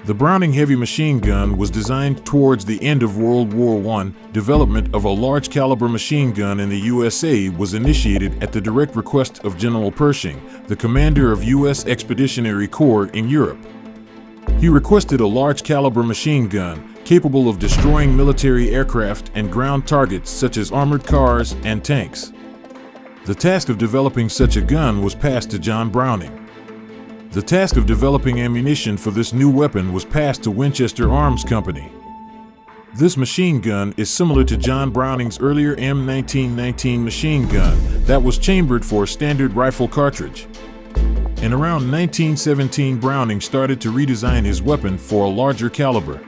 The Browning heavy machine gun was designed towards the end of World War I. Development of a large caliber machine gun in the USA was initiated at the direct request of General Pershing, the commander of U.S. Expeditionary Corps in Europe. He requested a large caliber machine gun capable of destroying military aircraft and ground targets such as armored cars and tanks. The task of developing such a gun was passed to John Browning. The task of developing ammunition for this new weapon was passed to Winchester Arms Company. This machine gun is similar to John Browning's earlier M919 machine gun that was chambered for a standard rifle cartridge. In around 1917, Browning started to redesign his weapon for a larger caliber.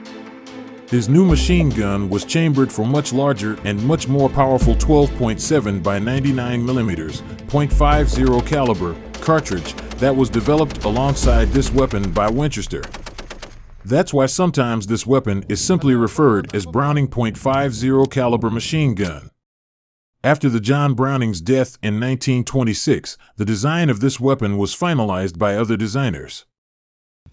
His new machine gun was chambered for much larger and much more powerful 12.7 by 99 mm .50 caliber cartridge that was developed alongside this weapon by Winchester. That's why sometimes this weapon is simply referred as Browning .50 caliber machine gun. After the John Browning's death in 1926, the design of this weapon was finalized by other designers.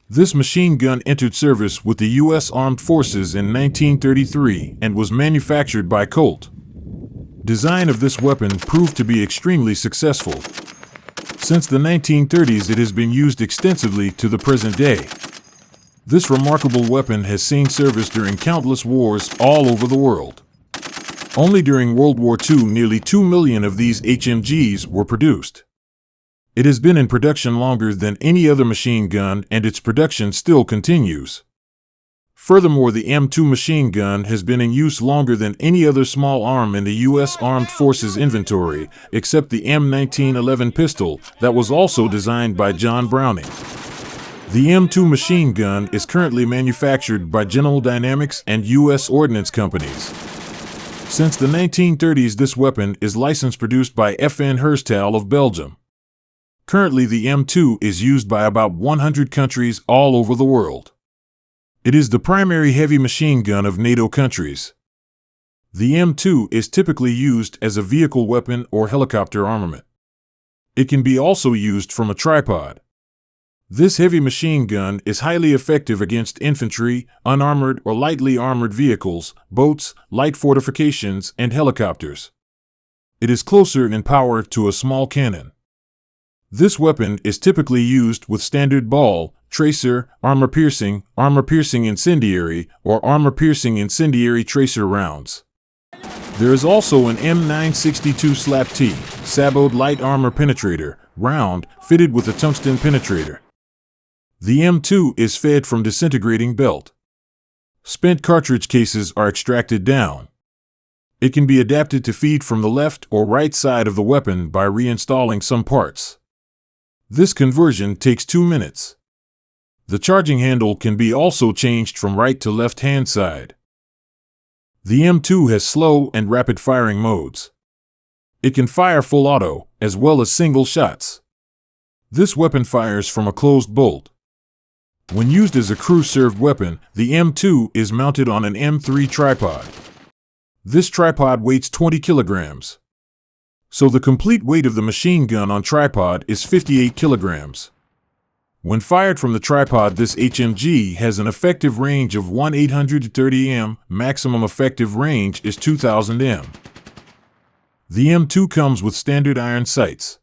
This machine gun entered service with the U.S. Armed Forces in 1933 and was manufactured by Colt. Design of this weapon proved to be extremely successful. Since the 1930s, it has been used extensively to the present day. This remarkable weapon has seen service during countless wars all over the world. Only during World War II, nearly 2 million of these HMGs were produced. It has been in production longer than any other machine gun, and its production still continues. Furthermore, the M2 machine gun has been in use longer than any other small arm in the U.S. Armed Forces inventory, except the M1911 pistol that was also designed by John Browning. The M2 machine gun is currently manufactured by General Dynamics and U.S. Ordnance companies. Since the 1930s, this weapon is licensed produced by FN Herstal of Belgium. Currently, the M2 is used by about 100 countries all over the world. It is the primary heavy machine gun of NATO countries. The M2 is typically used as a vehicle weapon or helicopter armament. It can be also used from a tripod. This heavy machine gun is highly effective against infantry, unarmored or lightly armored vehicles, boats, light fortifications, and helicopters. It is closer in power to a small cannon. This weapon is typically used with standard ball, tracer, armor-piercing incendiary, or armor-piercing incendiary tracer rounds. There is also an M962 SLAP-T, Saboted Light Armor Penetrator, round fitted with a tungsten penetrator. The M2 is fed from disintegrating belt. Spent cartridge cases are extracted down. It can be adapted to feed from the left or right side of the weapon by reinstalling some parts. This conversion takes 2 minutes. The charging handle can be also changed from right to left hand side. The M2 has slow and rapid firing modes. It can fire full auto, as well as single shots. This weapon fires from a closed bolt. When used as a crew-served weapon, the M2 is mounted on an M3 tripod. This tripod weighs 20 kilograms. So the complete weight of the machine gun on tripod is 58 kilograms. When fired from the tripod, this HMG has an effective range of 1,830 m, maximum effective range is 2,000 m. The M2 comes with standard iron sights.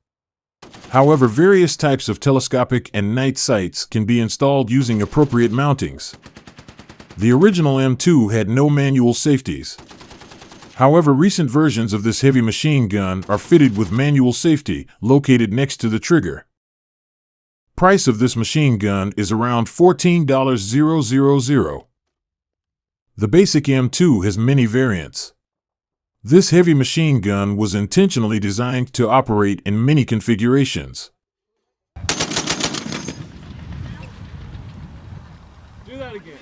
However, various types of telescopic and night sights can be installed using appropriate mountings. The original M2 had no manual safeties. However, recent versions of this heavy machine gun are fitted with manual safety located next to the trigger. Price of this machine gun is around $14,000. The basic M2 has many variants. This heavy machine gun was intentionally designed to operate in many configurations. Do that again.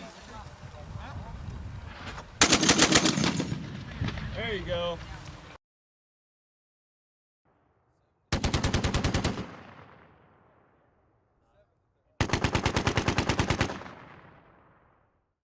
There you go.